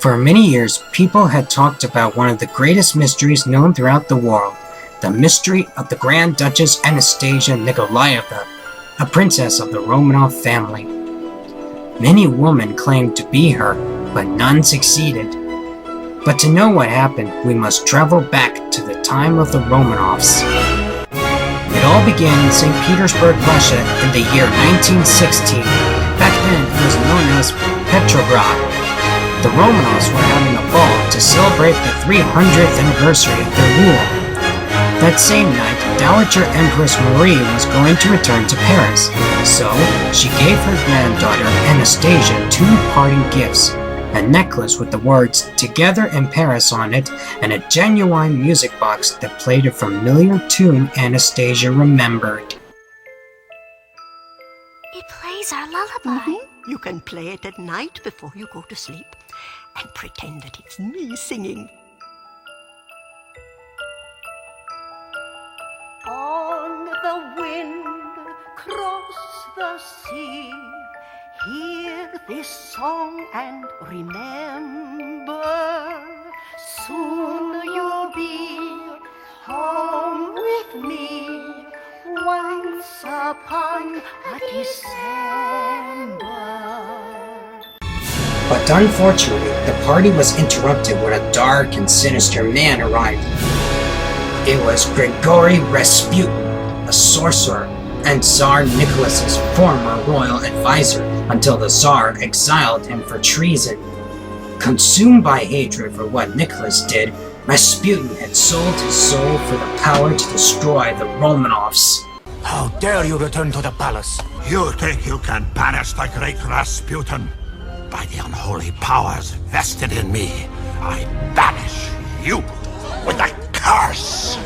For many years, people had talked about one of the greatest mysteries known throughout the world, the mystery of the Grand Duchess Anastasia Nikolaevna, a princess of the Romanov family. Many women claimed to be her, but none succeeded. But to know what happened, we must travel back to the time of the Romanovs. It all began in St. Petersburg, Russia in the year 1916. Back then, it was known as Petrograd. The Romanovs were having a ball to celebrate the 300th anniversary of their rule. That same night, Dowager Empress Marie was going to return to Paris, so she gave her granddaughter Anastasia 2 parting gifts, a necklace with the words "Together in Paris" on it, and a genuine music box that played a familiar tune Anastasia remembered. It plays our lullaby. You can play it at night before you go to sleep, and pretend that it's me singing. On the wind, cross the sea, hear this song and remember, soon you'll be home with me, once upon a December. But unfortunately, the party was interrupted when a dark and sinister man arrived. It was Grigory Rasputin, a sorcerer and Tsar Nicholas's former royal advisor, until the Tsar exiled him for treason. Consumed by hatred for what Nicholas did, Rasputin had sold his soul for the power to destroy the Romanovs. How dare you return to the palace? You think you can banish the great Rasputin? By the unholy powers vested in me, I banish you with a curse.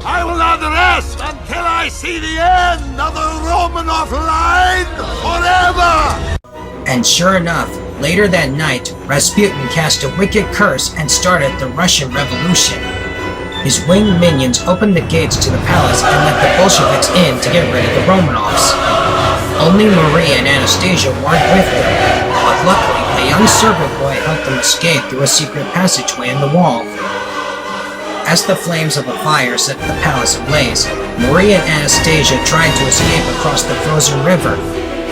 I will not rest until I see the end of the Romanov line forever! And sure enough, later that night, Rasputin cast a wicked curse and started the Russian Revolution. His winged minions opened the gates to the palace and let the Bolsheviks in to get rid of the Romanovs. Only Marie and Anastasia weren't with them, but luckily a young servant boy helped them escape through a secret passageway in the wall. As the flames of a fire set the palace ablaze, Marie and Anastasia tried to escape across the frozen river,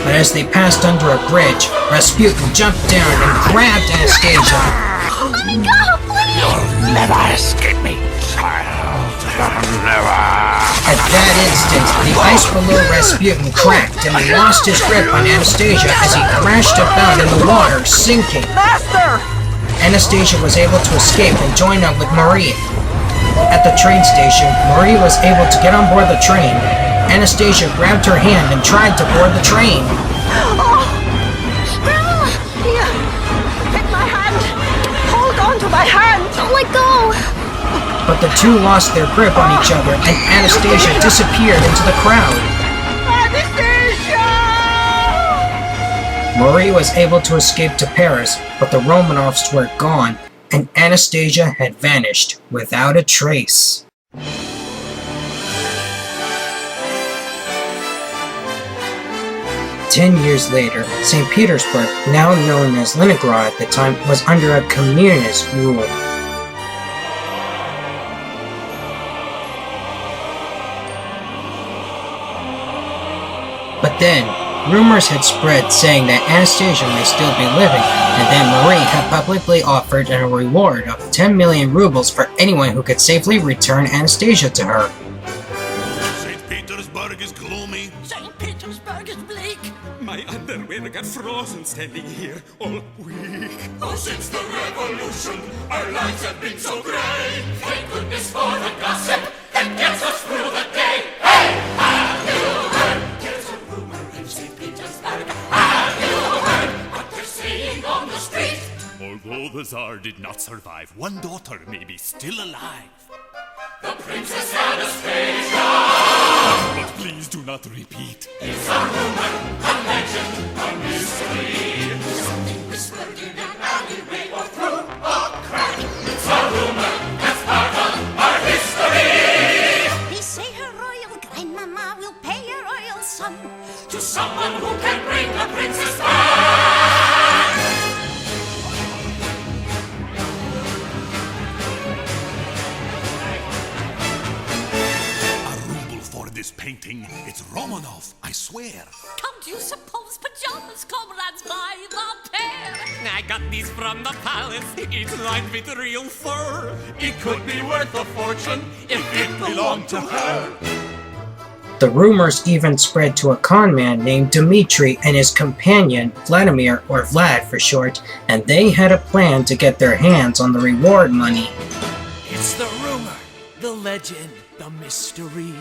but as they passed under a bridge, Rasputin jumped down and grabbed Anastasia. Let me go, please! You'll never escape me, child. Never. At that instant, the ice below Rasputin cracked and he lost his grip on Anastasia as he crashed about in the water, sinking. Master! Anastasia was able to escape and join up with Marie. At the train station, Marie was able to get on board the train. Anastasia grabbed her hand and tried to board the train. Oh! Stella! Here! Take my hand! Hold on to my hand! Don't let go! But the two lost their grip on each other and Anastasia disappeared into the crowd. Anastasia! Marie was able to escape to Paris, but the Romanovs were gone, and Anastasia had vanished without a trace. 10 years later, St. Petersburg, now known as Leningrad at the time, was under a communist rule. But then, rumors had spread saying that Anastasia may still be living, and then Marie had publicly offered a reward of 10 million rubles for anyone who could safely return Anastasia to her. St. Petersburg is gloomy. St. Petersburg is bleak. My underwear got frozen standing here all week. Oh, since the revolution, our lives have been so gray. Thank goodness for the gossip that gets us through the day. Hey, have you heard? There's a rumor in St. Petersburg. Have you heard what they're saying on the street? Although the Tsar did not survive, one daughter may be still alive. The Princess Anastasia! But please do not repeat. It's a rumor, a legend, a mystery. Something whispered in an alleyway or through a crack. It's a rumor that's part of our history. They say her royal grandmama will pay a royal sum To someone who can bring the princess back. this painting. It's Romanov, I swear. Come, do you suppose pajamas, comrades, by the pair? I got these from the palace, it's lined with real fur. It could be worth a fortune if it belonged to her. The rumors even spread to a con man named Dmitri and his companion, Vladimir, or Vlad for short, and they had a plan to get their hands on the reward money. It's the rumor, the legend, the mystery.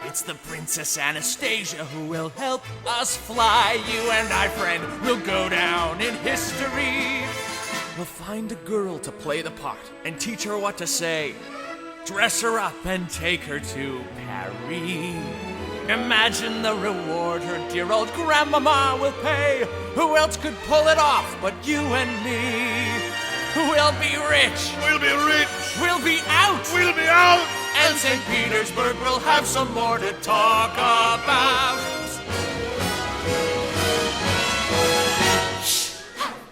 It's the Princess Anastasia who will help us fly. You and I, friend, will go down in history. We'll find a girl to play the part and teach her what to say. Dress her up and take her to Paris. Imagine the reward her dear old grandmama will pay. Who else could pull it off but you and me? We'll be rich. We'll be rich. We'll be out. We'll be out. And St. Petersburg will have some more to talk about.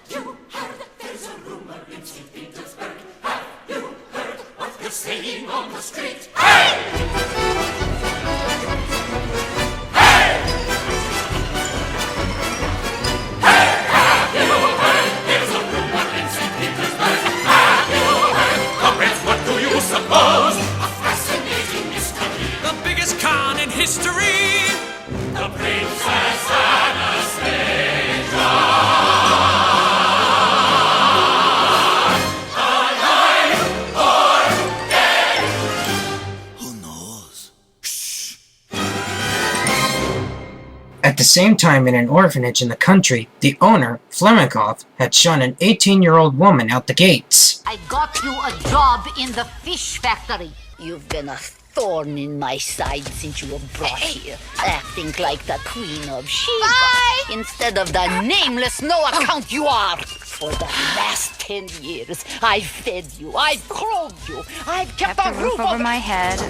You heard that there's a rumor in St. Petersburg? Have you heard what they're saying on the street? Hey! Hey! Hey! Have you heard there's a rumor in St. Petersburg? Have you heard? Comrades, what do you suppose? A fascinating mystery. The biggest con in history. The Princess Anastasia. At the same time, in an orphanage in the country, the owner, Flemikov, had shun an 18-year-old woman out the gates. I got you a job in the fish factory. You've been a thorn in my side since you were brought here, acting like the Queen of Sheba. Bye! Instead of the nameless no-account you are. For the last 10 years, I've fed you, I've clothed you, I've kept a roof over my head.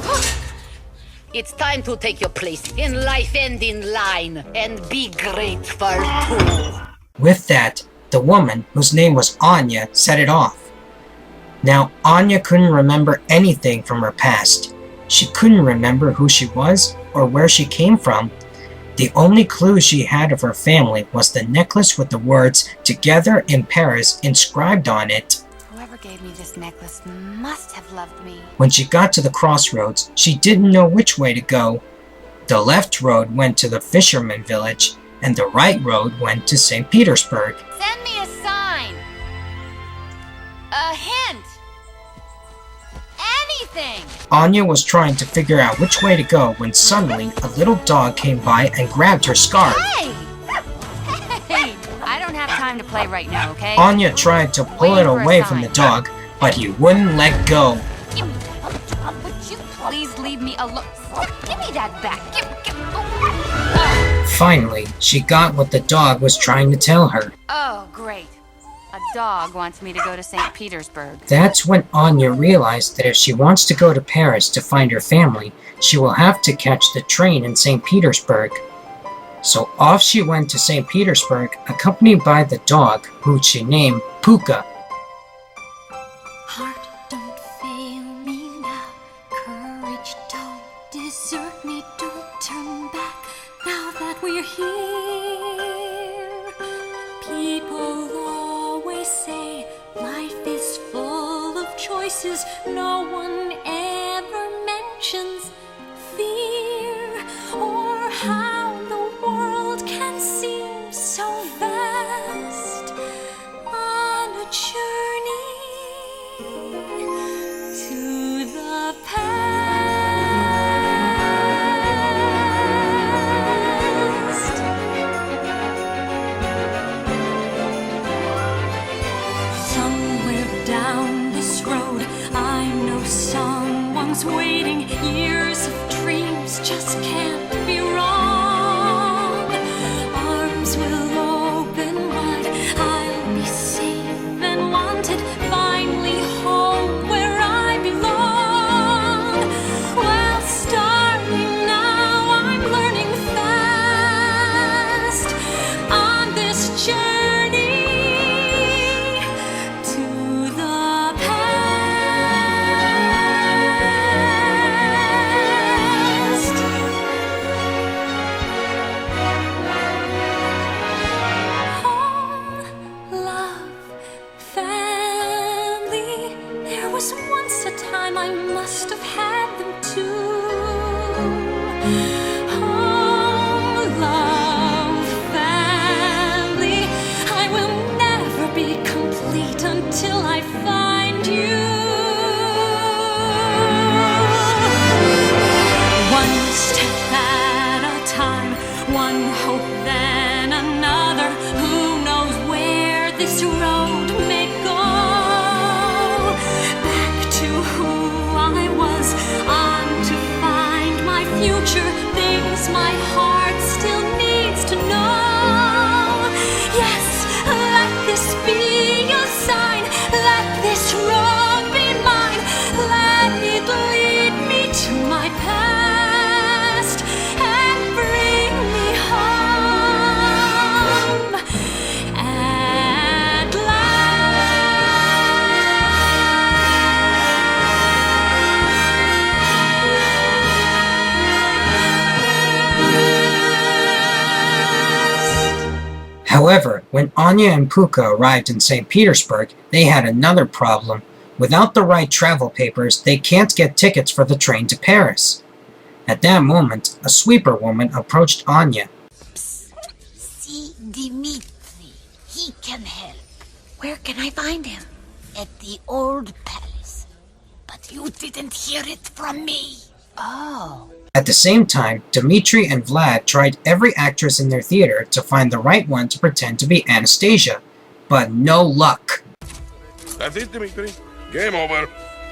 It's time to take your place in life and in line, and be grateful too. With that, the woman, whose name was Anya, set it off. Now, Anya couldn't remember anything from her past. She couldn't remember who she was or where she came from. The only clue she had of her family was the necklace with the words "Together in Paris" inscribed on it. Whoever gave me this necklace must have loved me. When she got to the crossroads, she didn't know which way to go. The left road went to the fisherman village, and the right road went to St. Petersburg. Send me a sign. A hint. Anything. Anya was trying to figure out which way to go when suddenly a little dog came by and grabbed her scarf. Hey! Hey! I don't have time to play right now, okay? Anya tried to pull it away from the dog, but he wouldn't let go. Give me. Would you please leave me alone? Give me that back. Finally, she got what the dog was trying to tell her. Oh, great. A dog wants me to go to St. Petersburg. That's when Anya realized that if she wants to go to Paris to find her family, she will have to catch the train in St. Petersburg. So off she went to St. Petersburg, accompanied by the dog, who she named Puka. Heart, don't fail me now. Courage, don't desert me. Don't turn back now that we're here. People always say life is full of choices. No one ever mentions fear or how the world can seem so vast on a journey to the past. Somewhere down this road, I know someone's waiting. Years of dreams just can't be wrong. Arms will open wide. I'll be safe and wanted. Finally home where I belong. Well, starting now, I'm learning fast on this journey to the past. time I must have had them too. Home, love, family. I will never be complete until I find you. One step at a time, one hope then another. Who knows where this road may go? Back to who I was, on to find my future. Things my heart still needs to know. Yes, let this be a sign. Let this road be mine. Let it lead me to my past and bring me home at last. However, when Anya and Puka arrived in St. Petersburg, they had another problem. Without the right travel papers, they can't get tickets for the train to Paris. At that moment, a sweeper woman approached Anya. See Dimitri. He can help. Where can I find him? At the old palace. But you didn't hear it from me. Oh. At the same time, Dmitri and Vlad tried every actress in their theater to find the right one to pretend to be Anastasia, but no luck. That's it, Dmitri. Game over.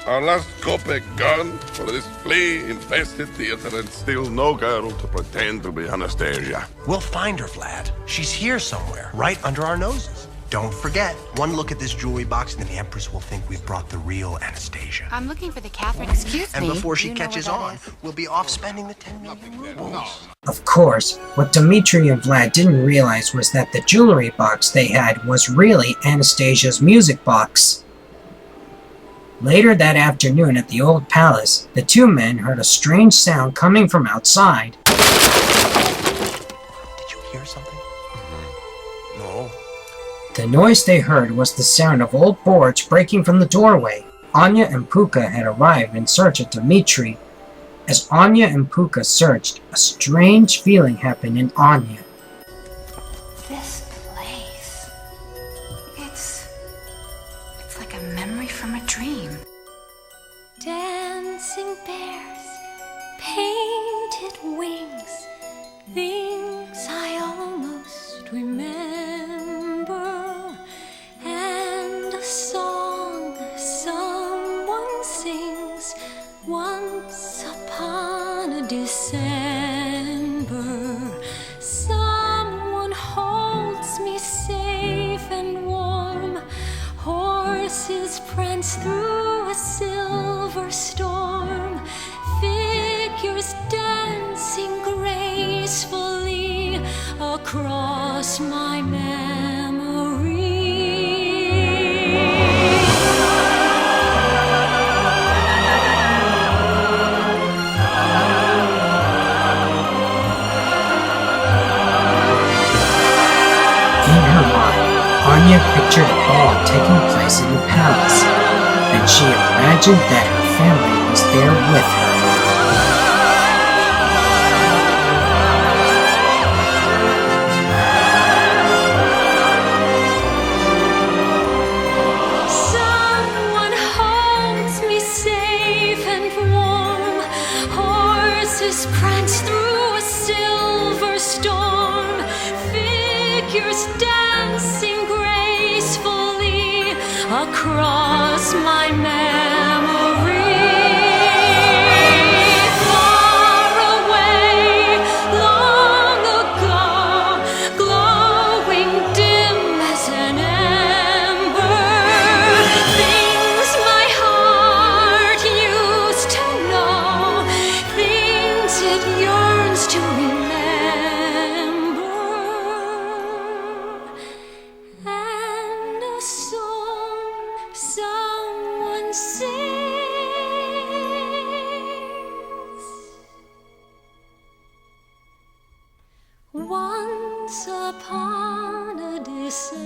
Our last kopeck gone for this flea-infested theater, and still no girl to pretend to be Anastasia. We'll find her, Vlad. She's here somewhere, right under our noses. Don't forget, one look at this jewelry box and the Empress will think we've brought the real Anastasia. I'm looking for the Catherine. Excuse me. And before she You know catches where that on, is? we'll be off spending the 10 million rubles. Of course, what Dmitri and Vlad didn't realize was that the jewelry box they had was really Anastasia's music box. Later that afternoon at the old palace, the two men heard a strange sound coming from outside. Did you hear something? No. The noise they heard was the sound of old boards breaking from the doorway. Anya and Puka had arrived in search of Dmitri. As Anya and Puka searched, a strange feeling happened in Anya. This place. It's like a memory from a dream. Dancing bears, painted wings, things I almost remember, and a song someone sings once upon a December. Someone holds me safe and warm. Horses prance through a silver storm. Figures dancing gracefully across my memory. In her mind, Anya pictured a ball taking place in the palace, and she imagined that her family was there with her. Someone holds me safe and warm. Horses prance through a silver storm. Figures dancing gracefully across my memory. Far away, long ago, glowing dim as an ember. Things my heart used to know, things it yearns to remember. And a song someone sings once upon a December.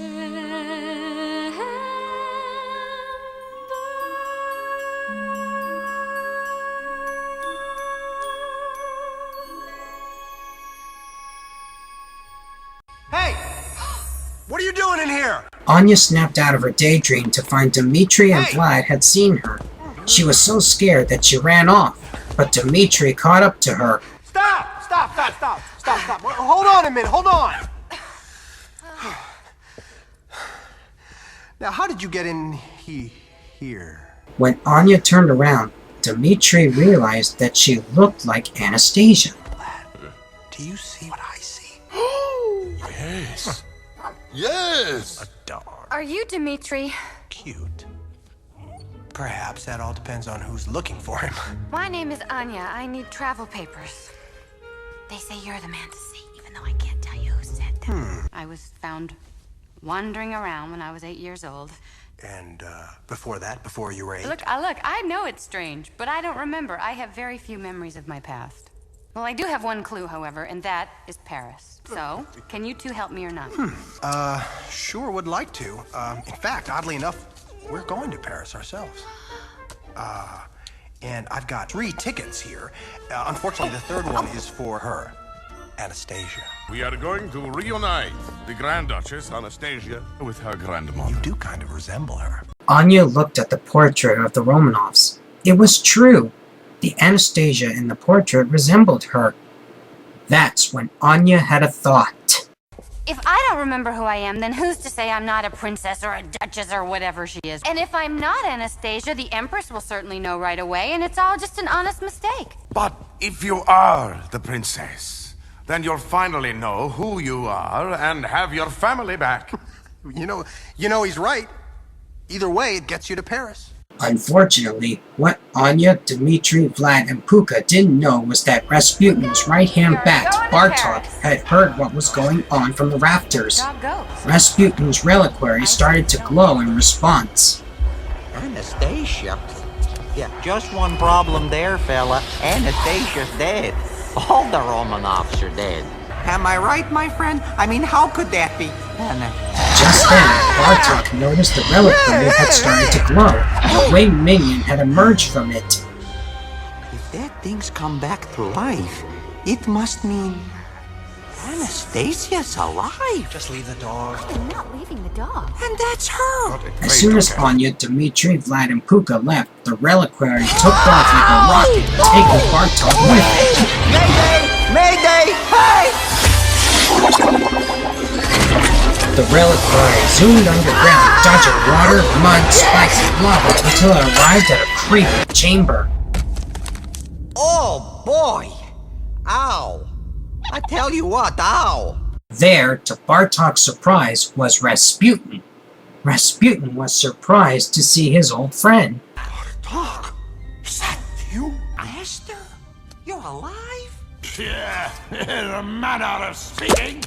in here? Anya snapped out of her daydream to find Dmitri and Vlad had seen her. She was so scared that she ran off, but Dmitri caught up to her. Stop! Hold on a minute, hold on! Now, how did you get in here? When Anya turned around, Dmitri realized that she looked like Anastasia. Do you see what I see? Yes. Yes. A dog. Are you Dmitri? Cute. Perhaps that all depends on who's looking for him. My name is Anya. I need travel papers. They say you're the man to see, even though I can't tell you who said them. I was found wandering around when I was 8 years old. And before that, before you were 8? Look, I know it's strange, but I don't remember. I have very few memories of my past. Well, I do have one clue, however, and that is Paris. So, can you two help me or not? Sure would like to. In fact, oddly enough, we're going to Paris ourselves. And I've got 3 tickets here. Unfortunately, the third one is for her, Anastasia. We are going to reunite the Grand Duchess Anastasia with her grandmother. You do kind of resemble her. Anya looked at the portrait of the Romanovs. It was true. The Anastasia in the portrait resembled her. That's when Anya had a thought. If I don't remember who I am, then who's to say I'm not a princess or a duchess or whatever she is? And if I'm not Anastasia, the Empress will certainly know right away, and it's all just an honest mistake. But if you are the princess, then you'll finally know who you are and have your family back. You know he's right. Either way, it gets you to Paris. Unfortunately, what Anya, Dmitri, Vlad, and Puka didn't know was that Rasputin's right-hand bat, Bartok, had heard what was going on from the rafters. Rasputin's reliquary started to glow in response. Anastasia? Yeah, just one problem there, fella. Anastasia's dead. All the Romanovs are dead. Am I right, my friend? I mean, how could that be? Just then, Bartok noticed the reliquary had started to glow. A winged minion had emerged from it. If that thing's come back to life, it must mean Anastasia's alive. Just leave the dog. I'm not leaving the dog. And that's her. As soon as Anya, Dmitri, Vlad, and Puka left, the reliquary took off like a rocket, taking Bartok with it. Mayday! Mayday! Hey! The reliquary zoomed underground, dodging water, mud, spikes, and lava until it arrived at a creepy chamber. Oh, boy! Ow! I tell you what, ow! There, to Bartok's surprise, was Rasputin. Rasputin was surprised to see his old friend. Bartok, is that you? Master? You're alive? Yeah, the manner of speaking.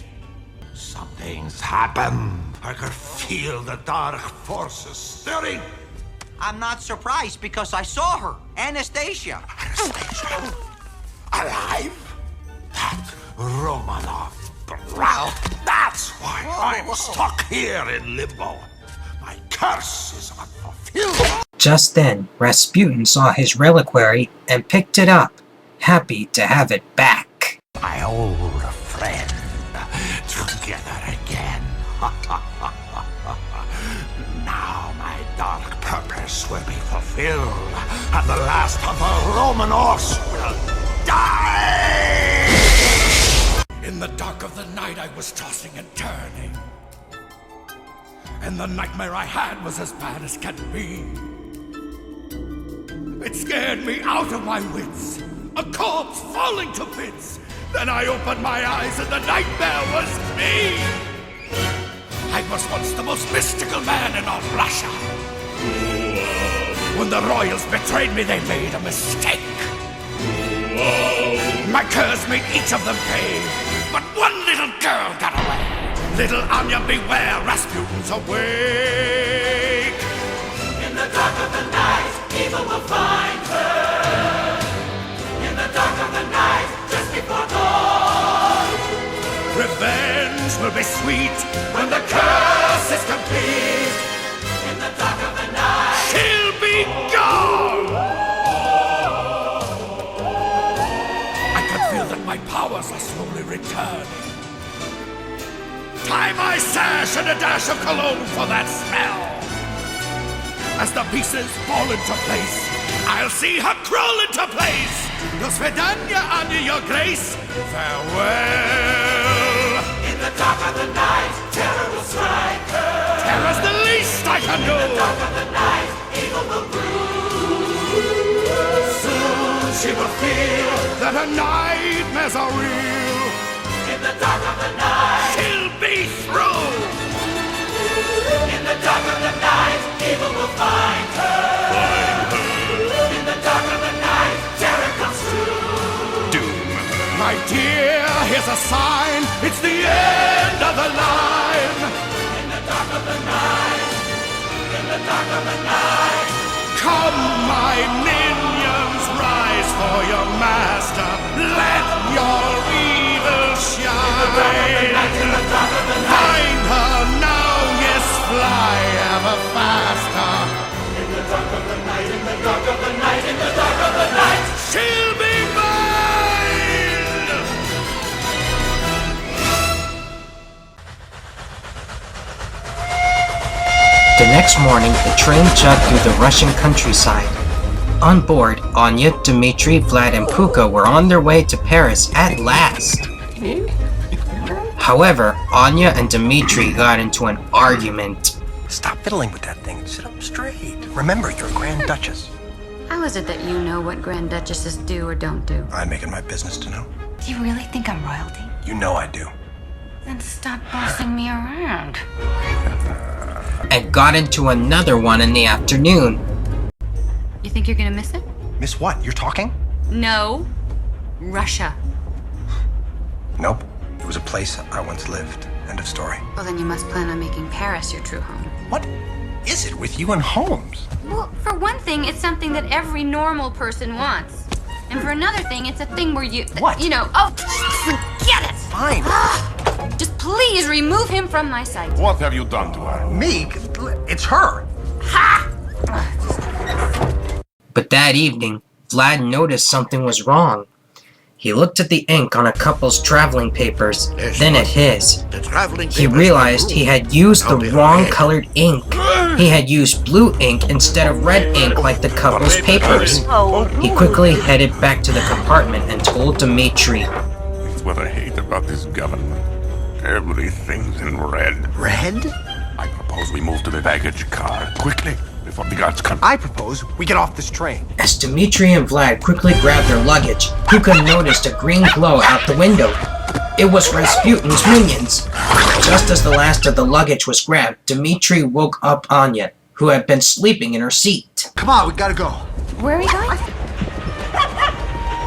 Something's happened. I could feel the dark forces stirring. I'm not surprised because I saw her, Anastasia. Anastasia? Alive? That Romanov brat. That's why I'm stuck here in limbo. My curse is unfulfilled. Just then, Rasputin saw his reliquary and picked it up, happy to have it back. My old friend, together again. Now my dark purpose will be fulfilled, and the last of the Romanovs will die! In the dark of the night I was tossing and turning, and the nightmare I had was as bad as can be. It scared me out of my wits, a corpse falling to bits. Then I opened my eyes and the nightmare was me! I was once the most mystical man in all Russia. When the royals betrayed me, they made a mistake. My curs made each of them pay, but one little girl got away. Little Anya, beware, Rasputin's awake. In the dark of the night, evil will find her. In the dark of the night, just before dawn. Revenge will be sweet When the curse is complete. In the dark of the night, she'll be gone! I can feel that my powers are slowly returning. Tie my sash and a dash of cologne for that smell. As the pieces fall into place, I'll see her crawl into place. До свидания, Anya, your grace. Farewell. In the dark of the night, terror will strike her. Terror's the least I can do. In the dark of the night, evil will brew. Soon she will feel that her nightmares are real. In the dark of the night, she'll be through. In the dark of the night, evil will find her. In the dark of the night, terror comes true. Doom. My dear, here's a sign. It's the end of the line. In the dark of the night. In the dark of the night. Come, my minions, rise for your master. Let your evil shine. In the dark of the night. Find her now, yes, fly ever faster. In the dark of the night, in the dark of the night, in the dark of the night. She'll be mine! The next morning, the train chugged through the Russian countryside. On board, Anya, Dmitri, Vlad, and Puka were on their way to Paris at last. However, Anya and Dmitri got into an argument. Stop fiddling with that thing. Sit up straight. Remember, you're a Grand Duchess. How is it that you know what Grand Duchesses do or don't do? I make it my business to know. Do you really think I'm royalty? You know I do. Then stop bossing me around. And got into another one in the afternoon. You think you're gonna miss it? Miss what? You're talking? No. Russia. Nope. It was a place I once lived. End of story. Well, then you must plan on making Paris your true home. What is it with you and Holmes? Well, for one thing, it's something that every normal person wants. And for another thing, it's a thing where you... What? You know, oh, forget it! Fine. Just please remove him from my sight. What have you done to her? Me? It's her. Ha! But that evening, Vlad noticed something was wrong. He looked at the ink on a couple's traveling papers, then at his. He realized he had used the wrong colored ink. He had used blue ink instead of red ink like the couple's papers. He quickly headed back to the compartment and told Dmitri. It's what I hate about this government. Everything's in red. Red? I propose we move to the baggage car quickly before the guards come. I propose we get off this train. As Dmitri and Vlad quickly grabbed their luggage, Puka noticed a green glow out the window. It was Rasputin's minions. Just as the last of the luggage was grabbed, Dmitri woke up Anya, who had been sleeping in her seat. Come on, we gotta go. Where are we going?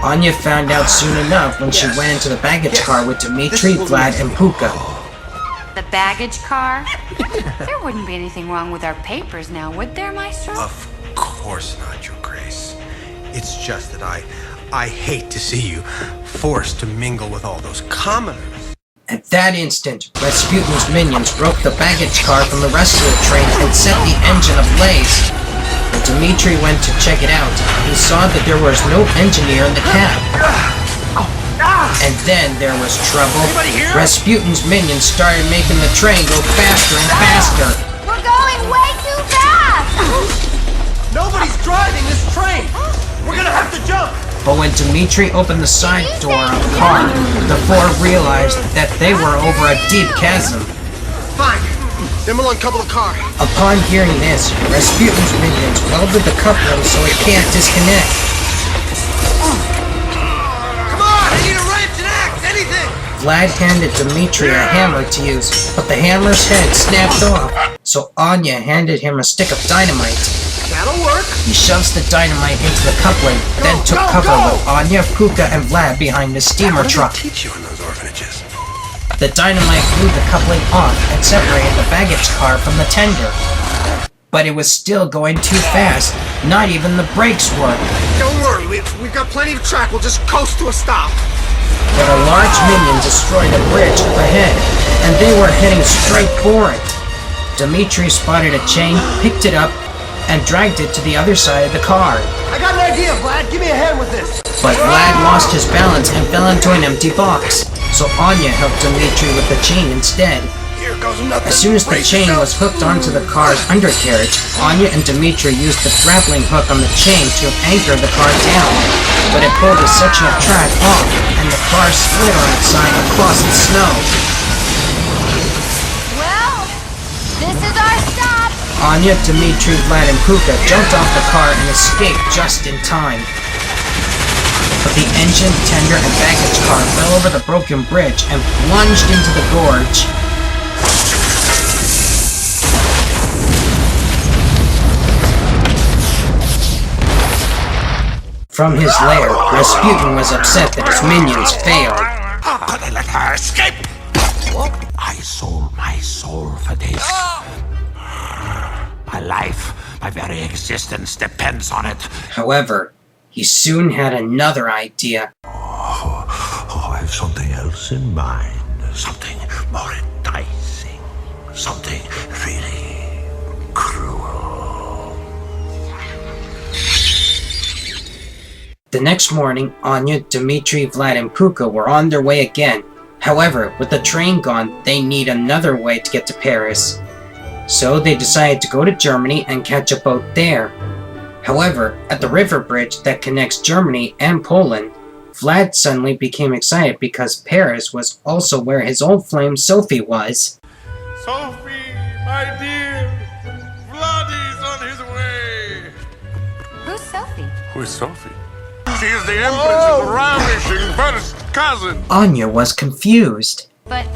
Anya found out soon enough when she went into the baggage car with Dmitri, Vlad, and Puka. The baggage car? There wouldn't be anything wrong with our papers now, would there, Maestro? Of course not, Your Grace. It's just that I hate to see you forced to mingle with all those commoners. At that instant, Rasputin's minions broke the baggage car from the rest of the train and set the engine ablaze. When Dmitri went to check it out, he saw that there was no engineer in the cab. And then there was trouble. Rasputin's minions started making the train go faster and faster. We're going way too fast! Nobody's driving this train! We're gonna have to jump! But when Dmitri opened the side door of the car, the four realized that they were over a deep chasm. Fine. Then we'll uncouple the car. Upon hearing this, Rasputin's minions welded the coupling so it can't disconnect. Come on, I need a wrench, an axe, anything! Vlad handed Dmitri a hammer to use, but the hammer's head snapped off, so Anya handed him a stick of dynamite. That'll work. He shoves the dynamite into the coupling, then took cover with Anya, Puka, and Vlad behind the steamer truck. What do they teach you in those orphanages? The dynamite blew the coupling off and separated the baggage car from the tender. But it was still going too fast. Not even the brakes worked. Don't worry, we've got plenty of track. We'll just coast to a stop. But a large minion destroyed a bridge up ahead, and they were heading straight for it. Dmitri spotted a chain, picked it up, and dragged it to the other side of the car. I got an idea, Vlad. Give me a hand with this. But Vlad lost his balance and fell into an empty box. So Anya helped Dmitri with the chain instead. Here goes nothing. As soon as the chain was hooked onto the car's undercarriage, Anya and Dmitri used the grappling hook on the chain to anchor the car down. But it pulled a section of track off, and the car split on its side across the snow. Well, this is our stop. Anya, Dmitri, Vlad, and Puka jumped off the car and escaped just in time. But the engine, tender, and baggage car fell over the broken bridge and plunged into the gorge. From his lair, Rasputin was upset that his minions failed. How could I let her escape? I sold my soul for this. My life, my very existence depends on it. However, he soon had another idea. I have something else in mind. Something more enticing. Something really cruel. The next morning, Anya, Dmitri, Vlad, and Puka were on their way again. However, with the train gone, they need another way to get to Paris. So they decided to go to Germany and catch a boat there. However, at the river bridge that connects Germany and Poland, Vlad suddenly became excited because Paris was also where his old flame Sophie was. Sophie, my dear, Vladdy's on his way. Who's Sophie? Who is Sophie? She is the Empress's ravishing first cousin. Anya was confused. But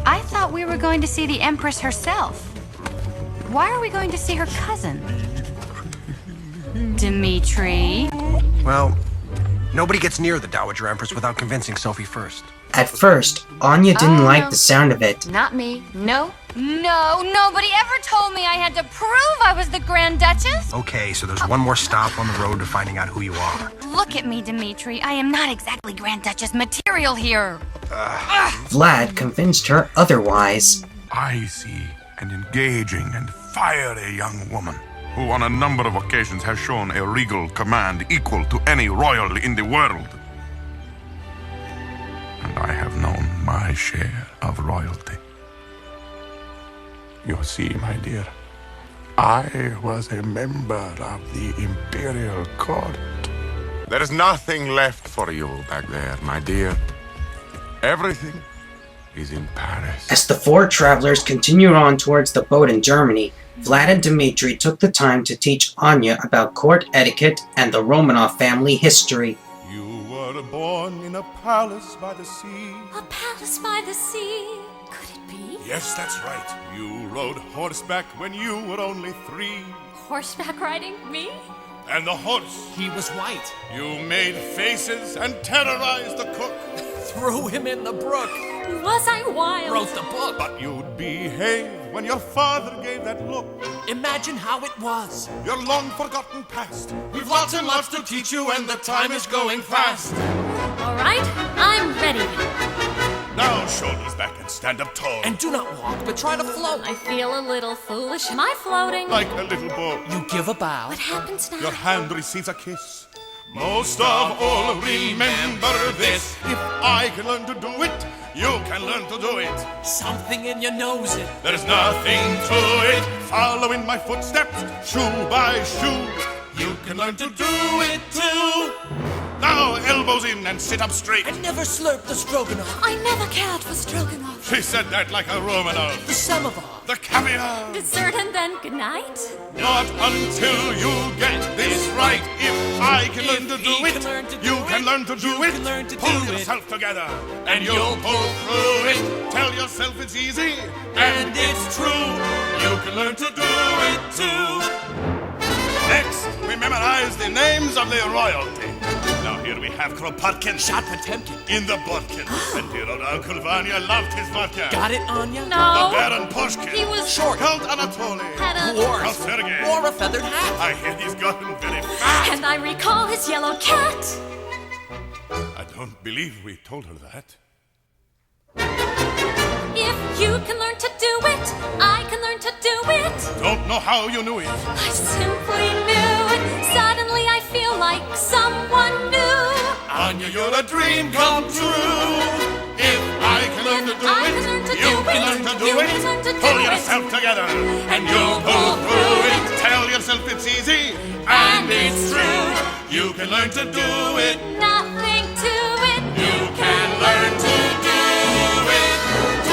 I thought we were going to see the Empress herself. Why are we going to see her cousin? Dmitri? Well, nobody gets near the Dowager Empress without convincing Sophie first. At first, Anya didn't like the sound of it. Not me. No, nobody ever told me I had to prove I was the Grand Duchess. Okay, so there's one more stop on the road to finding out who you are. Look at me, Dmitri. I am not exactly Grand Duchess material here. Vlad convinced her otherwise. I see an engaging and fiery young woman who on a number of occasions has shown a regal command equal to any royal in the world. And I have known my share of royalty. You see, my dear, I was a member of the imperial court. There is nothing left for you back there, my dear. Everything is in Paris. As the four travelers continued on towards the boat in Germany, Vlad and Dmitri took the time to teach Anya about court etiquette and the Romanov family history. You were born in a palace by the sea. A palace by the sea. Could it be? Yes, that's right. You rode horseback when you were only 3. Horseback riding? Me? And the horse. He was white. You made faces and terrorized the cook. Threw him in the brook. Was I wild? Wrote the book. But you'd behave when your father gave that look. Imagine how it was. Your long-forgotten past. We've lots and lots to teach you, and the time is going fast. All right, I'm ready. Now shoulders back and stand up tall. And do not walk, but try to float. I feel a little foolish. Am I floating? Like a little boat. You give a bow. What happens now? Your hand receives a kiss. Most of all, remember this. If I can learn to do it, you can learn to do it. Something in you knows it. There's nothing to it. Follow in my footsteps, shoe by shoe. You can learn to do it too. Now elbows in and sit up straight. I never slurped the stroganoff. I never cared for stroganoff. She said that like a Romanov. The samovar. The caviar. Dessert and then goodnight? Not until you get this right. If I can learn to do it, you can learn to do it. Pull yourself together and you'll pull through it. Tell yourself it's easy and it's true. You can learn to do it too. Next, we memorize the names of the royalty. Now here we have Kropotkin, Shot Potemkin. in the Bodkin. And dear old Uncle Vanya loved his vodka. Got it, Anya? No. The Baron Pushkin. He was Short. Count Anatoly. Had a... Wore Count Sergei. Wore a feathered hat. I hear he's gotten very fat. And I recall his yellow cat. I don't believe we told her that. If you can learn to do it, I can learn to do it. Don't know how you knew it. I simply knew it. Suddenly I feel like someone new. Anya, you're a dream come true. If I can learn to do I it, can learn to you do can it. learn to do You it. will learn to do Pull it. yourself together, and you'll pull through it. Tell yourself it's easy, and it's true. You can learn to do it. Nothing to it. You can learn to do it too.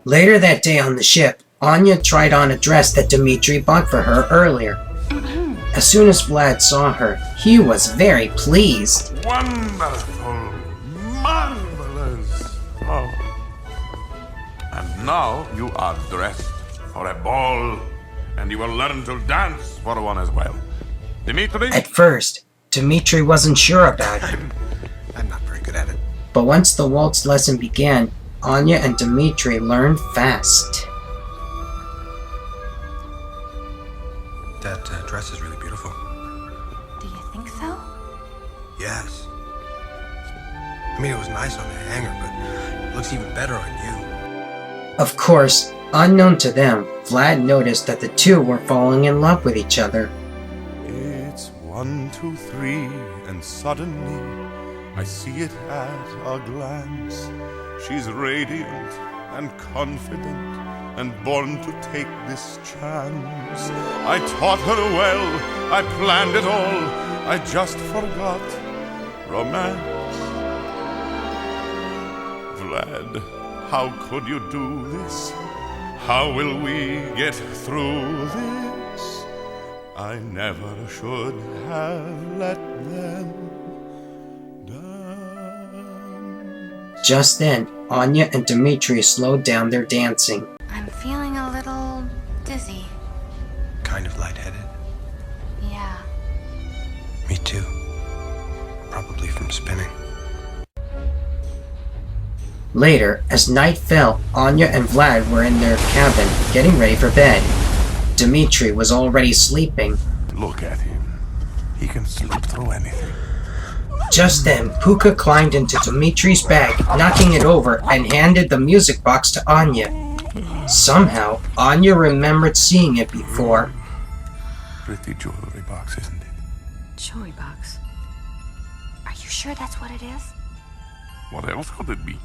Later that day on the ship, Anya tried on a dress that Dmitri bought for her earlier. As soon as Vlad saw her, he was very pleased. Wonderful, marvelous. Oh. And now you are dressed for a ball, and you will learn to dance for one as well. Dmitri? At first, Dmitri wasn't sure about it. I'm not very good at it. But once the waltz lesson began, Anya and Dmitri learned fast. That dress is really beautiful. Do you think so? Yes. I mean, it was nice on the hanger, but it looks even better on you. Of course, unknown to them, Vlad noticed that the two were falling in love with each other. It's 1, 2, 3, and suddenly I see it at a glance. She's radiant and confident and born to take this chance. I taught her well, I planned it all, I just forgot romance. Vlad, how could you do this? How will we get through this? I never should have let them dance. Just then, Anya and Dmitri slowed down their dancing. I'm feeling a little dizzy. Kind of lightheaded. Yeah. Me too. Probably from spinning. Later, as night fell, Anya and Vlad were in their cabin, getting ready for bed. Dmitri was already sleeping. Look at him. He can slip through anything. Just then, Puka climbed into Dmitri's bag, knocking it over, and handed the music box to Anya. Somehow, Anya remembered seeing it before. Pretty jewelry box, isn't it? Jewelry box. Are you sure that's what it is? What else could it be?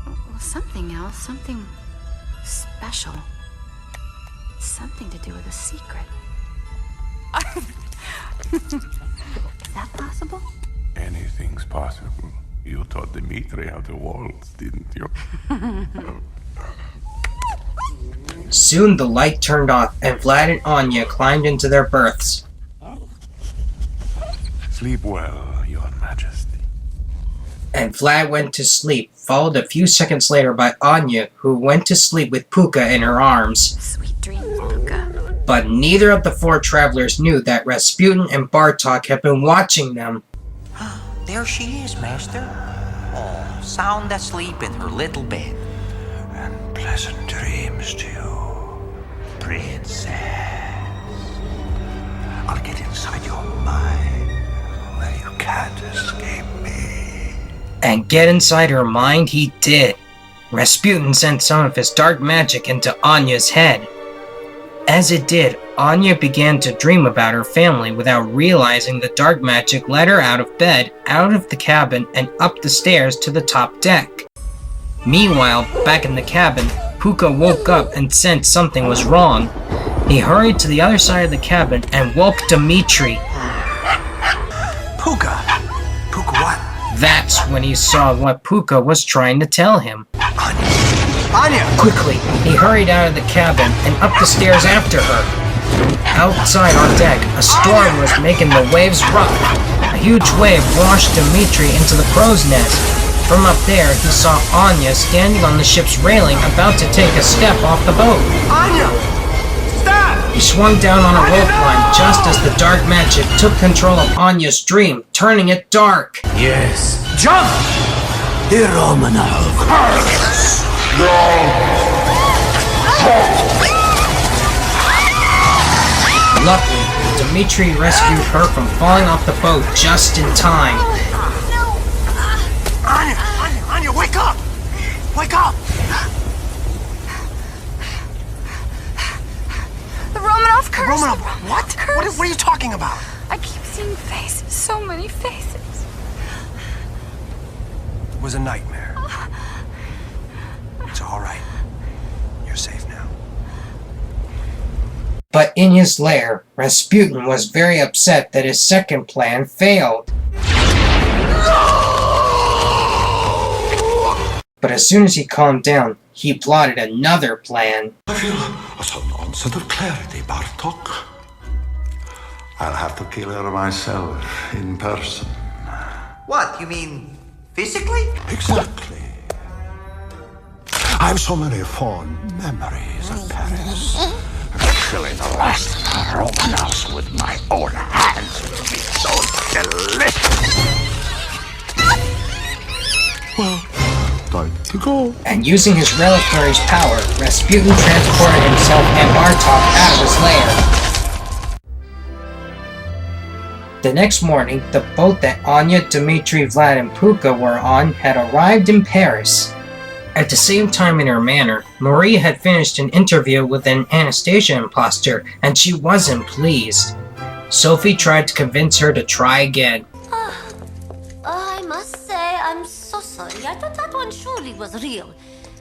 Well, something else. Something special. Something to do with a secret. Is that possible? Anything's possible. You taught Dmitri how to waltz, didn't you? Soon the light turned off, and Vlad and Anya climbed into their berths. Sleep well, Your Majesty. And Vlad went to sleep, followed a few seconds later by Anya, who went to sleep with Puka in her arms. Sweet dreams, Puka. But neither of the four travelers knew that Rasputin and Bartok had been watching them. There she is, Master. Oh, sound asleep in her little bed. And pleasant dreams to you, Princess. I'll get inside your mind where you can't escape me. And get inside her mind he did. Rasputin sent some of his dark magic into Anya's head. As it did, Anya began to dream about her family without realizing the dark magic led her out of bed, out of the cabin, and up the stairs to the top deck. Meanwhile, back in the cabin, Puka woke up and sensed something was wrong. He hurried to the other side of the cabin and woke Dmitri. Puka! Puka what? That's when he saw what Puka was trying to tell him. Anya! Quickly, he hurried out of the cabin and up the stairs after her. Outside on deck, a storm was making the waves rough. A huge wave washed Dmitri into the crow's nest. From up there, he saw Anya standing on the ship's railing, about to take a step off the boat. Anya! Stop! He swung down on a rope line just as the dark magic took control of Anya's dream, turning it dark. Yes. Jump! The Romanov. Luckily, Dmitri rescued her from falling off the boat just in time. Anya, wake up! Wake up! The Romanov curse! Romanov, what? What are you talking about? I keep seeing seen faces, so many faces. It was a nightmare. It's all right. You're safe now. But in his lair, Rasputin was very upset that his second plan failed. But as soon as he calmed down, he plotted another plan. I feel a sudden onset of clarity, Bartok. I'll have to kill her myself in person. What, you mean physically? Exactly. I have so many fond memories of Paris. Killing the last Romanovs with my own hands would be so delicious. Well, time to go. And using his reliquary's power, Rasputin transported himself and Bartok out of his lair. The next morning, the boat that Anya, Dmitri, Vlad, and Puka were on had arrived in Paris. At the same time in her manner, Marie had finished an interview with an Anastasia imposter, and she wasn't pleased. Sophie tried to convince her to try again. I must say, I'm so sorry. I thought that one surely was real.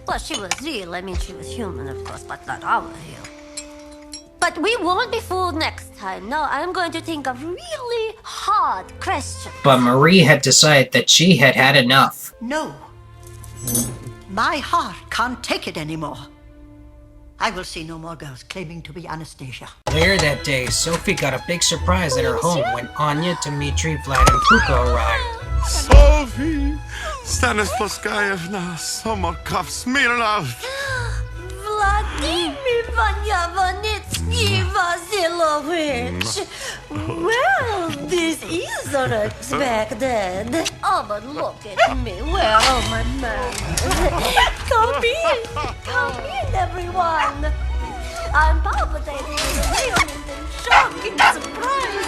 Well, she was real. I mean, she was human, of course, but not our real. But we won't be fooled next time. No, I'm going to think of really hard questions. But Marie had decided that she had had enough. No. My heart can't take it anymore. I will see no more girls claiming to be Anastasia. Later that day, Sophie got a big surprise at her home when Anya, Dmitri, Vlad, and Puka arrived. Sophie! Stanislavskayevna, Somokov, Smirnov! Vladimir Vanyavanitsky Vasilovich. Well, this is unexpected. Oh, but look at me. Where are my manners? Come in, everyone. I'm palpitating with merriment and shocking surprise.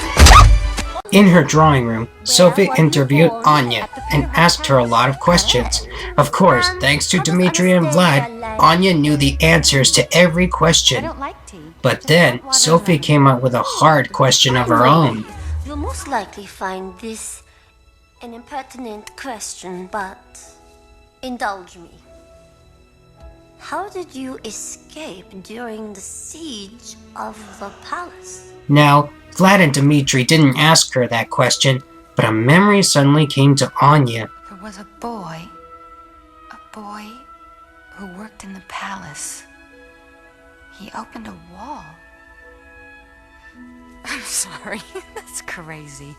In her drawing room, Sophie interviewed Anya and asked her a lot of questions. Of course, thanks to Dmitri and Vlad, Anya knew the answers to every question. But then, Sophie came up with a hard question of her own. You'll most likely find this an impertinent question, but indulge me. How did you escape during the siege of the palace? Now, Vlad and Dmitri didn't ask her that question, but a memory suddenly came to Anya. There was a boy who worked in the palace. He opened a wall. I'm sorry, that's crazy.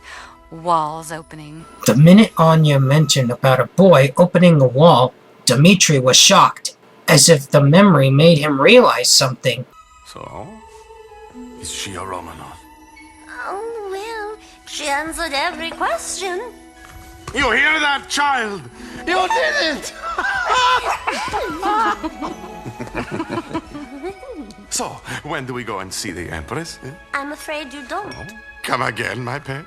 Walls opening. The minute Anya mentioned about a boy opening a wall, Dmitri was shocked, as if the memory made him realize something. So, is she a Romanov? Oh, well, she answered every question. You hear that, child? You did it! So, when do we go and see the Empress? I'm afraid you don't. Come again, my pet.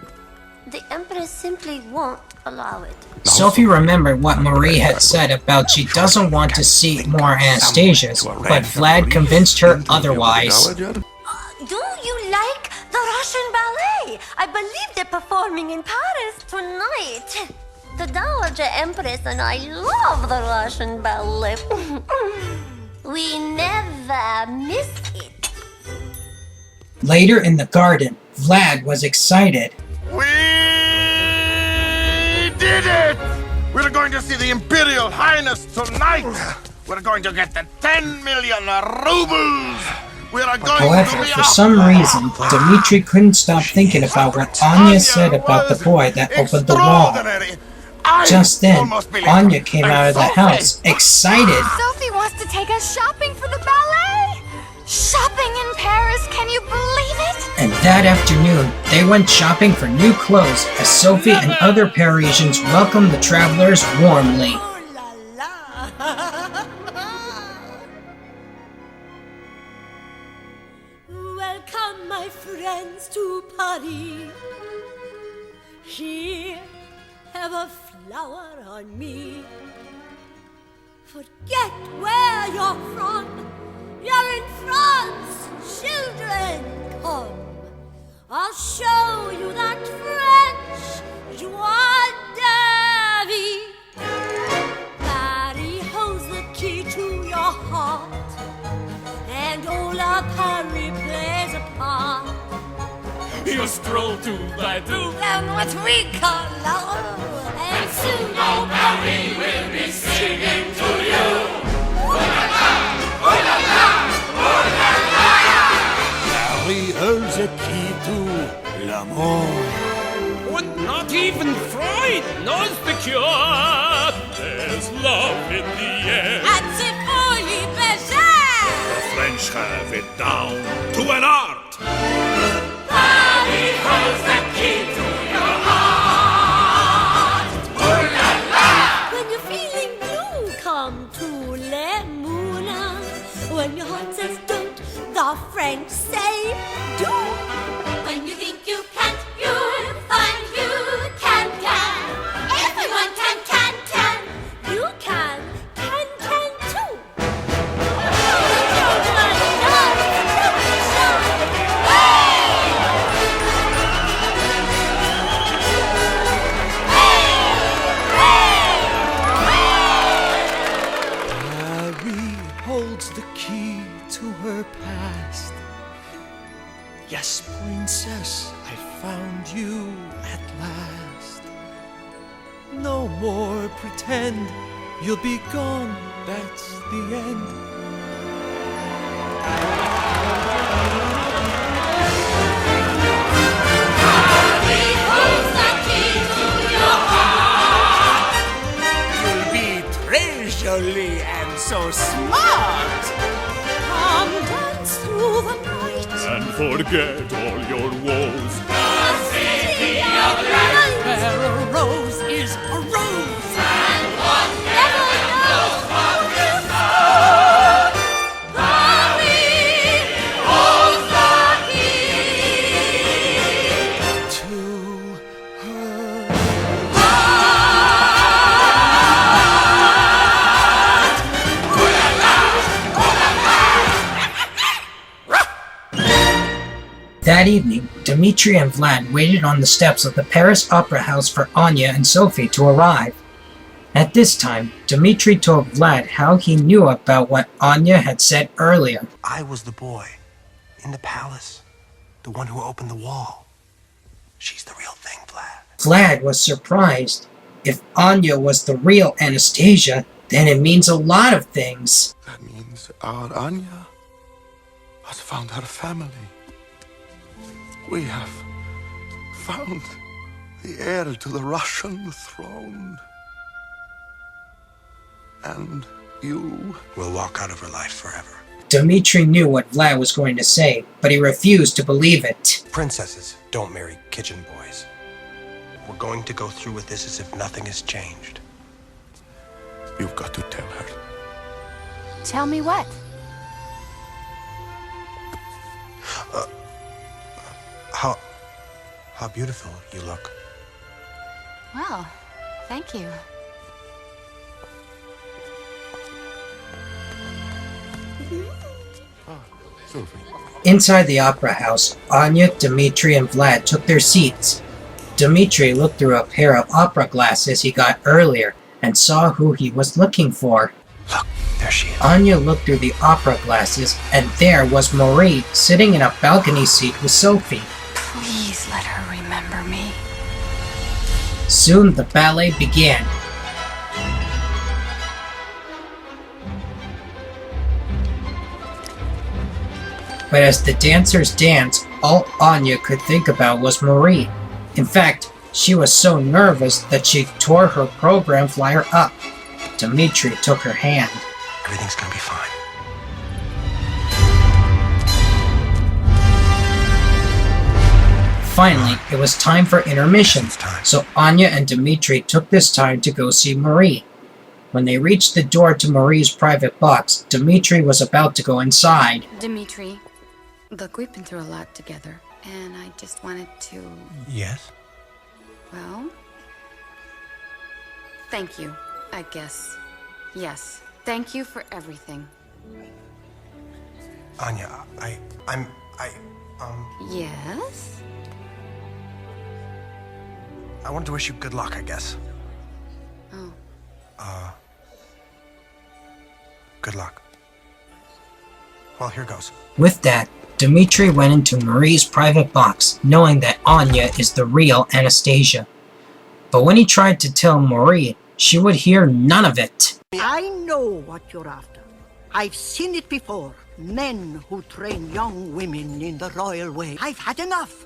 The Empress simply won't allow it. Sophie remembered what Marie had said about she doesn't want to see more Anastasias, but Vlad convinced her otherwise. Do you like the Russian ballet? I believe they're performing in Paris tonight. The Dowager Empress and I love the Russian ballet. We never miss it. Later in the garden, Vlad was excited. We did it! We're going to see the Imperial Highness tonight! We're going to get the 10 million rubles! However, for some reason, Dmitri couldn't stop thinking about what Anya said about the boy that opened the wall. Just then, Anya came out of the house, excited. Sophie wants to take us shopping for the ballet! Shopping in Paris, can you believe it? And that afternoon, they went shopping for new clothes as Sophie and other Parisians welcomed the travelers warmly. Welcome, my friends, to Paris. Here, have a flower on me. Forget where you're from. You're in France, children, come. I'll show you that French joie de vivre. Paris holds the key to your heart, and all of Paris plays a part. You stroll to by two And what we call love, and soon All Paris will be singing to you. Ooh la la, ooh la la, ooh la la. Paris holds the key to l'amour. And not even Freud knows the cure. There's love in the air. and c'est folie bégère. The French have it down to an art. Paris holds the key to your heart. Ooh la la. When you're feeling blue, come to Les Moulins. When your heart says don't, the French say do. When you think you can't, you'll find you can. Everyone can. You can too. Paris holds the key to her past. Yes, princess, I found you at last. No more pretend you'll be gone, that's the end. Paris holds the key to your heart. You'll be très jolie and so smart. Come dance through the night. And forget all your woes. The city of light. Where a rose is a rose. And one never knows what is love. Paris holds the key To her. That evening, Dmitri and Vlad waited on the steps of the Paris Opera House for Anya and Sophie to arrive. At this time, Dmitri told Vlad how he knew about what Anya had said earlier. I was the boy in the palace, the one who opened the wall. She's the real thing, Vlad. Vlad was surprised. If Anya was the real Anastasia, then it means a lot of things. That means our Anya has found her family. We have found the heir to the Russian throne. And you will walk out of her life forever. Dmitri knew what Vlad was going to say, but he refused to believe it. Princesses don't marry kitchen boys. We're going to go through with this as if nothing has changed. You've got to tell her. Tell me what? How beautiful you look. Well, thank you. Inside the opera house, Anya, Dmitri, and Vlad took their seats. Dmitri looked through a pair of opera glasses he got earlier and saw who he was looking for. Look, there she is. Anya looked through the opera glasses, and there was Marie sitting in a balcony seat with Sophie. Please let her remember me. Soon the ballet began. But as the dancers danced, all Anya could think about was Marie. In fact, she was so nervous that she tore her program flyer up. Dmitri took her hand. Everything's gonna be fine. Finally, it was time for intermission, so Anya and Dmitri took this time to go see Marie. When they reached the door to Marie's private box, Dmitri was about to go inside. Dmitri, look, we've been through a lot together, and I just wanted to... Yes? Well... Thank you, I guess. Yes, thank you for everything. Anya, Yes? I wanted to wish you good luck, I guess. Oh. Good luck. Well, here goes. With that, Dmitri went into Marie's private box, knowing that Anya is the real Anastasia. But when he tried to tell Marie, she would hear none of it. I know what you're after. I've seen it before. Men who train young women in the royal way. I've had enough.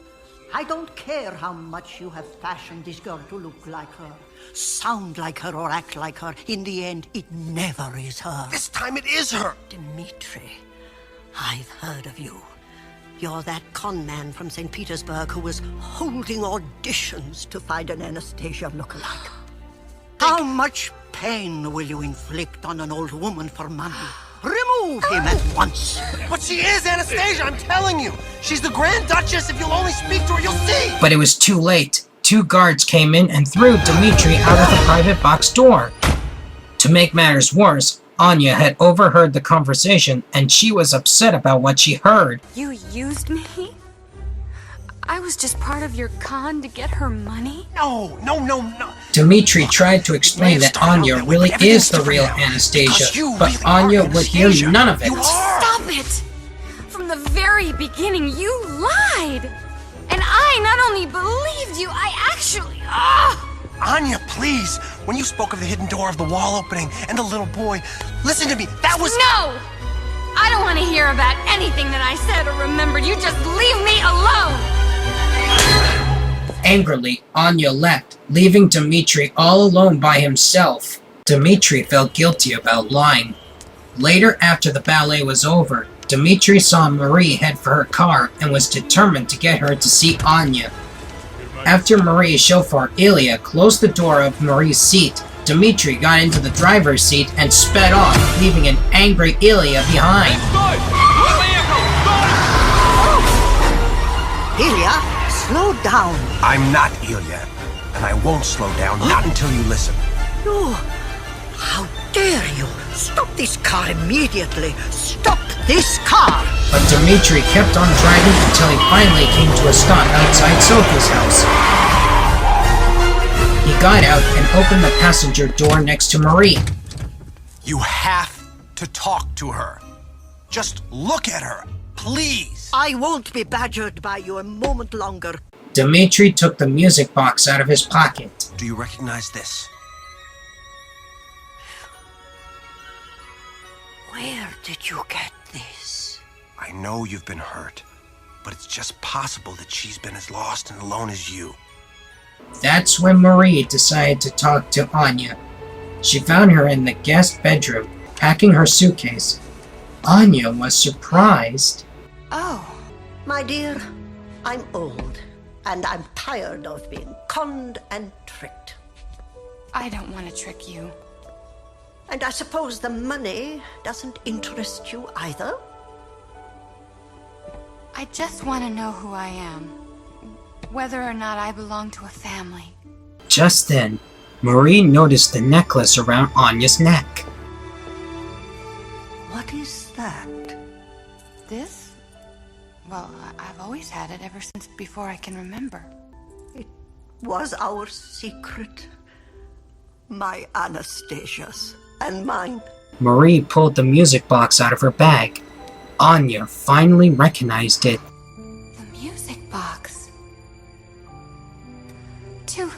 I don't care how much you have fashioned this girl to look like her, sound like her, or act like her. In the end, it never is her. This time it is her! Dmitri, I've heard of you. You're that con man from St. Petersburg who was holding auditions to find an Anastasia lookalike. How much pain will you inflict on an old woman for money? Remove him at once! But she is Anastasia, I'm telling you! She's the Grand Duchess. If you'll only speak to her, you'll see! But it was too late. 2 guards came in and threw Dmitri out of the private box door. To make matters worse, Anya had overheard the conversation and she was upset about what she heard. You used me? I was just part of your con to get her money? No. Dmitri tried to explain that Anya really is the real Anastasia, but Anya would hear none of it. Stop it! From the very beginning, you lied! And I not only believed you, I actually... Anya, please! When you spoke of the hidden door of the wall opening and the little boy, listen to me, that was... No! I don't want to hear about anything that I said or remembered. You just leave me alone! Angrily, Anya left, leaving Dmitri all alone by himself. Dmitri felt guilty about lying. Later, after the ballet was over, Dmitri saw Marie head for her car and was determined to get her to see Anya. After Marie's chauffeur Ilya closed the door of Marie's seat, Dmitri got into the driver's seat and sped off, leaving an angry Ilya behind. Ilya, slow down. I'm not Ilya, and I won't slow down, not until you listen. No, how dare you? Stop this car immediately. Stop this car! But Dmitri kept on driving until he finally came to a stop outside Sophie's house. He got out and opened the passenger door next to Marie. You have to talk to her. Just look at her, please. I won't be badgered by you a moment longer. Dmitri took the music box out of his pocket. Do you recognize this? Where did you get this? I know you've been hurt, but it's just possible that she's been as lost and alone as you. That's when Marie decided to talk to Anya. She found her in the guest bedroom, packing her suitcase. Anya was surprised. Oh. My dear, I'm old, and I'm tired of being conned and tricked. I don't want to trick you. And I suppose the money doesn't interest you either? I just want to know who I am. Whether or not I belong to a family. Just then, Marie noticed the necklace around Anya's neck. What is that? This? Well, I've always had it ever since before I can remember. It was our secret. My Anastasia's and mine. Marie pulled the music box out of her bag. Anya finally recognized it. The music box. To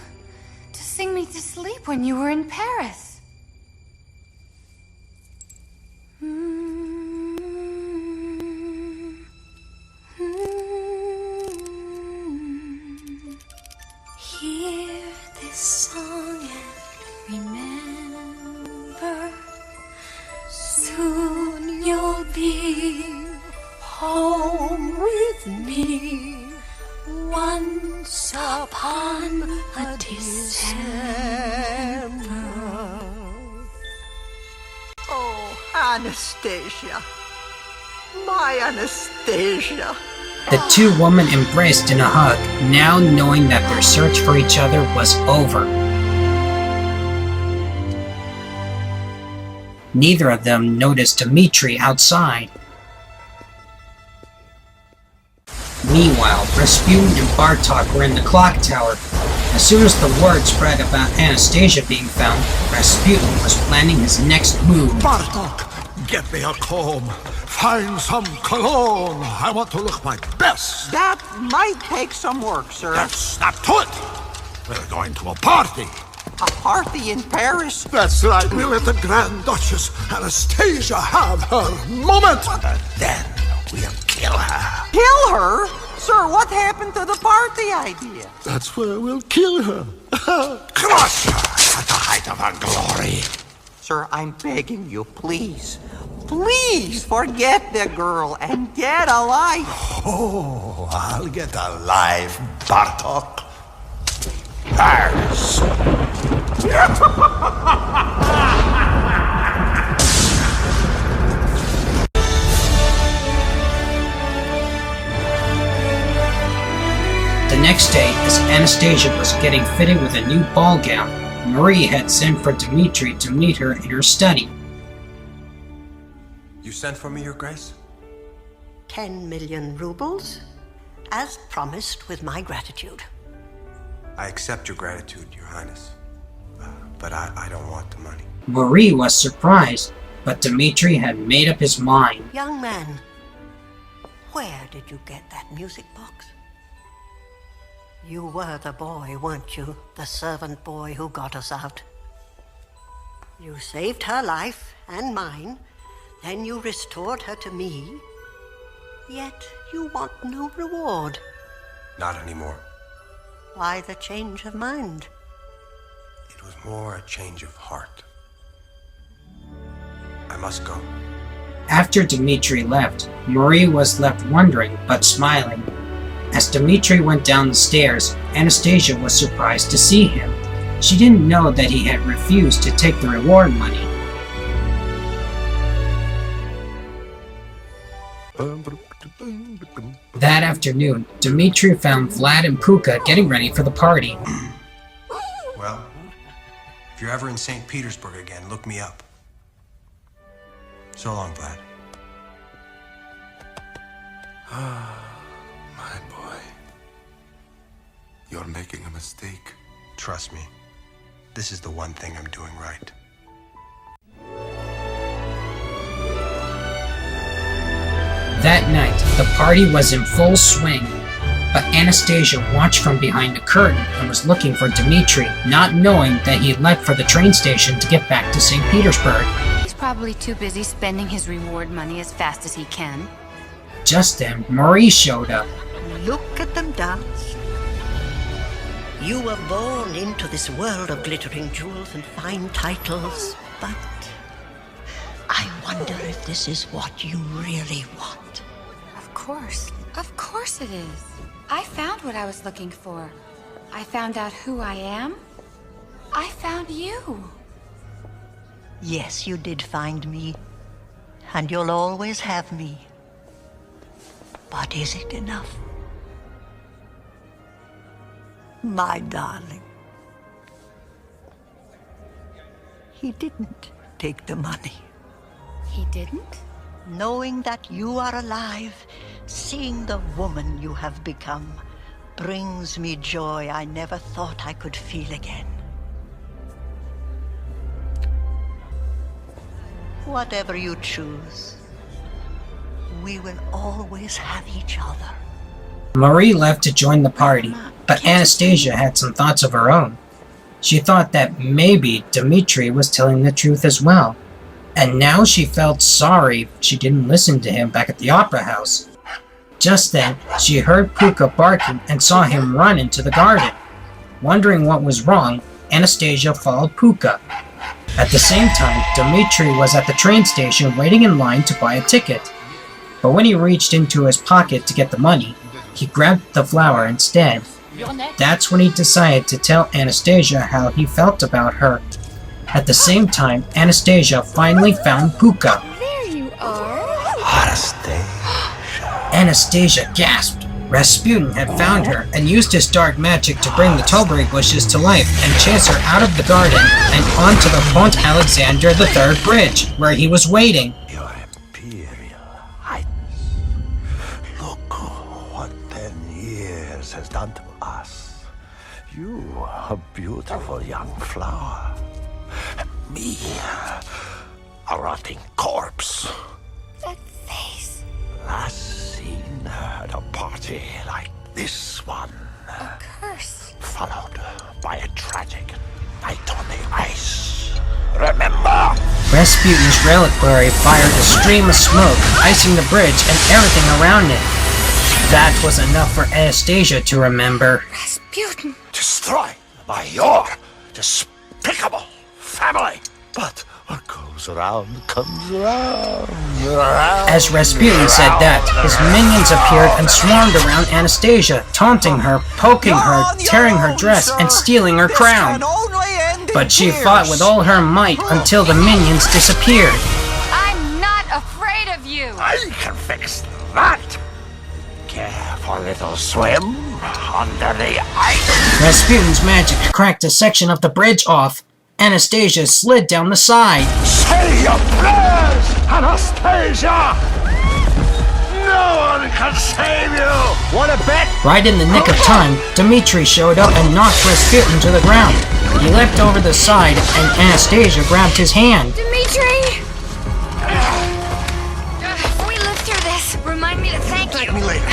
sing me to sleep when you were in Paris. Hear this song and remember, soon you'll be home with me. Once upon a December. Oh, Anastasia. My Anastasia. The 2 women embraced in a hug, now knowing that their search for each other was over. Neither of them noticed Dmitri outside. Meanwhile, Rasputin and Bartok were in the clock tower. As soon as the word spread about Anastasia being found, Rasputin was planning his next move. Bartok, get me a comb. Find some cologne. I want to look my best. That might take some work, sir. Let's snap to it. We're going to a party. A party in Paris? That's right. We'll let the Grand Duchess Anastasia have her moment. And then we'll kill her. Kill her? Sir, what happened to the party idea? That's where we'll kill her. Crush her at the height of her glory. Sir, I'm begging you, please. Please forget the girl and get a life. Oh, I'll get a life, Bartok. Ahrens. The next day, as Anastasia was getting fitted with a new ball gown, Marie had sent for Dmitri to meet her in her study. You sent for me, Your Grace? 10 million rubles, as promised, with my gratitude. I accept your gratitude, Your Highness. But I don't want the money. Marie was surprised, but Dmitri had made up his mind. Young man, where did you get that music box? You were the boy, weren't you? The servant boy who got us out. You saved her life and mine, then you restored her to me. Yet you want no reward. Not anymore. Why the change of mind? It was more a change of heart. I must go. After Dmitri left, Marie was left wondering but smiling. As Dmitri went down the stairs, Anastasia was surprised to see him. She didn't know that he had refused to take the reward money. That afternoon, Dmitri found Vlad and Puka getting ready for the party. Well, if you're ever in St. Petersburg again, look me up. So long, Vlad. My boy. You're making a mistake. Trust me. This is the one thing I'm doing right. That night, the party was in full swing, but Anastasia watched from behind a curtain and was looking for Dmitri, not knowing that he left for the train station to get back to St. Petersburg. He's probably too busy spending his reward money as fast as he can. Just then, Marie showed up. Look at them dance. You were born into this world of glittering jewels and fine titles, but I wonder if this is what you really want. Of course it is. I found what I was looking for. I found out who I am. I found you. Yes, you did find me, and you'll always have me. But is it enough? My darling. He didn't take the money. He didn't? Knowing that you are alive, seeing the woman you have become, brings me joy I never thought I could feel again. Whatever you choose, we will always have each other. Marie left to join the party, but Anastasia had some thoughts of her own. She thought that maybe Dmitri was telling the truth as well. And now she felt sorry she didn't listen to him back at the opera house. Just then, she heard Puka barking and saw him run into the garden. Wondering what was wrong, Anastasia followed Puka. At the same time, Dmitri was at the train station waiting in line to buy a ticket. But when he reached into his pocket to get the money, he grabbed the flower instead. That's when he decided to tell Anastasia how he felt about her. At the same time, Anastasia finally found Puka. There you are. Anastasia gasped. Rasputin had found her and used his dark magic to bring the mulberry bushes to life and chase her out of the garden and onto the Pont Alexander III bridge, where he was waiting. Your Imperial Highness, look what Ahrens has done to us. You, a beautiful young flower. Me, a rotting corpse. That face. Last seen at a party like this one. A curse. Followed by a tragic night on the ice. Remember? Rasputin's reliquary fired a stream of smoke, icing the bridge and everything around it. That was enough for Anastasia to remember. Rasputin. Destroyed by your despicable family. But what goes around comes around. As Rasputin said that, his minions appeared and swarmed around Anastasia, taunting her, poking her, tearing her dress, and stealing her crown. But she fought with all her might until the minions disappeared. I'm not afraid of you! I can fix that. Care for a little swim under the ice? Rasputin's magic cracked a section of the bridge off. Anastasia slid down the side. Say your prayers, Anastasia! No one can save you! Wanna bet? Right in the nick of time, Dmitri showed up and knocked Rasputin to the ground. He leapt over the side, and Anastasia grabbed his hand. Dmitri! If we live through this, remind me to thank you. Thank me later.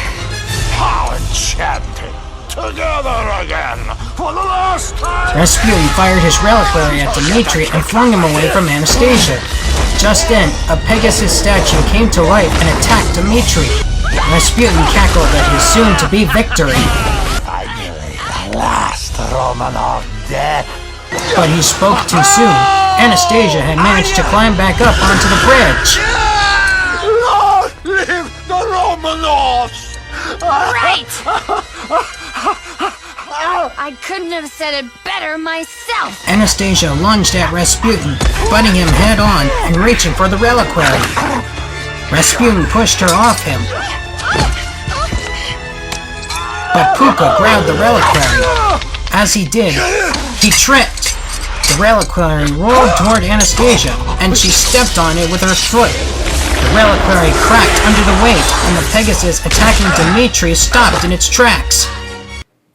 How enchanting! Together again, for the last time! Rasputin fired his reliquary at Dmitri and flung him away from Anastasia. Just then, a Pegasus statue came to life and attacked Dmitri. Rasputin cackled at his soon-to-be victory. Finally, the last Romanov death. But he spoke too soon. Anastasia had managed to climb back up onto the bridge. Long live the Romanovs! Right! I couldn't have said it better myself! Anastasia lunged at Rasputin, butting him head-on and reaching for the reliquary. Rasputin pushed her off him. But Puka grabbed the reliquary. As he did, he tripped. The reliquary rolled toward Anastasia, and she stepped on it with her foot. The reliquary cracked under the weight, and the Pegasus attacking Dmitri stopped in its tracks.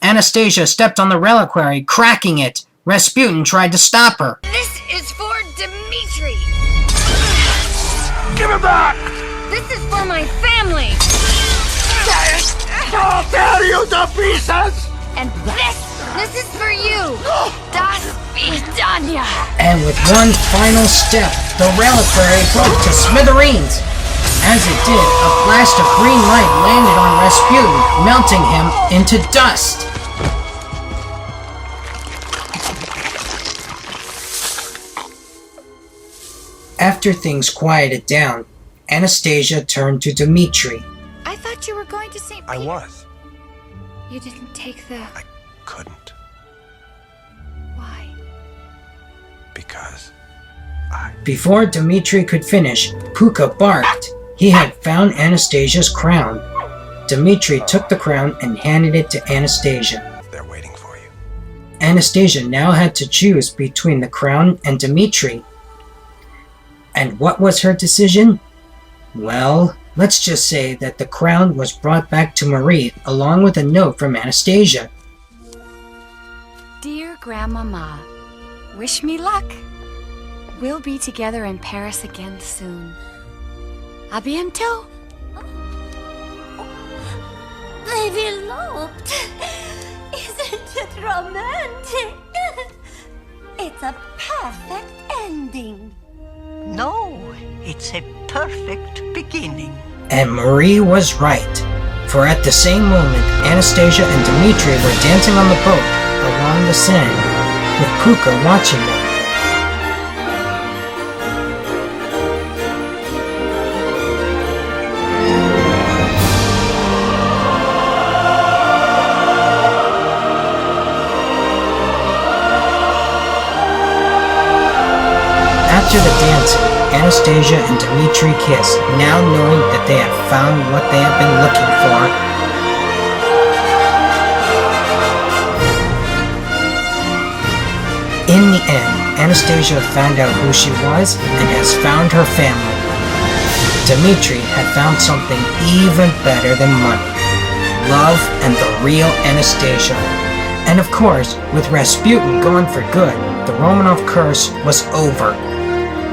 Anastasia stepped on the reliquary, cracking it. Rasputin tried to stop her. This is for Dmitri! Give it back! This is for my family! I'll tear you to pieces! And this is for you! Das Vidanya! And with one final step, the reliquary broke to smithereens. As it did, a blast of green light landed on Rasputin, melting him into dust. After things quieted down, Anastasia turned to Dmitri. I thought you were going to St. Peter. I was. You didn't take the... I couldn't. Why? Because Before Dmitri could finish, Puka barked. He had found Anastasia's crown. Dmitri took the crown and handed it to Anastasia. They're waiting for you. Anastasia now had to choose between the crown and Dmitri. And what was her decision? Well, let's just say that the crown was brought back to Marie along with a note from Anastasia. Dear Grandmama, wish me luck. We'll be together in Paris again soon. A bientôt. They've eloped. Isn't it romantic? It's a perfect ending. No, it's a perfect beginning. And Marie was right. For at the same moment, Anastasia and Dmitri were dancing on the boat along the Seine, with Puka watching them. After the dancing, Anastasia and Dmitri kissed, now knowing that they had found what they had been looking for. In the end, Anastasia found out who she was and has found her family. Dmitri had found something even better than money. love and the real Anastasia. And of course, with Rasputin gone for good, the Romanov curse was over.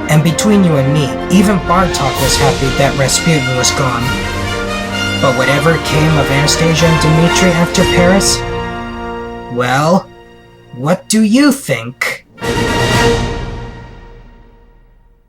And between you and me, even Bartok was happy that Rasputin was gone. But whatever came of Anastasia and Dmitri after Paris? Well, what do you think?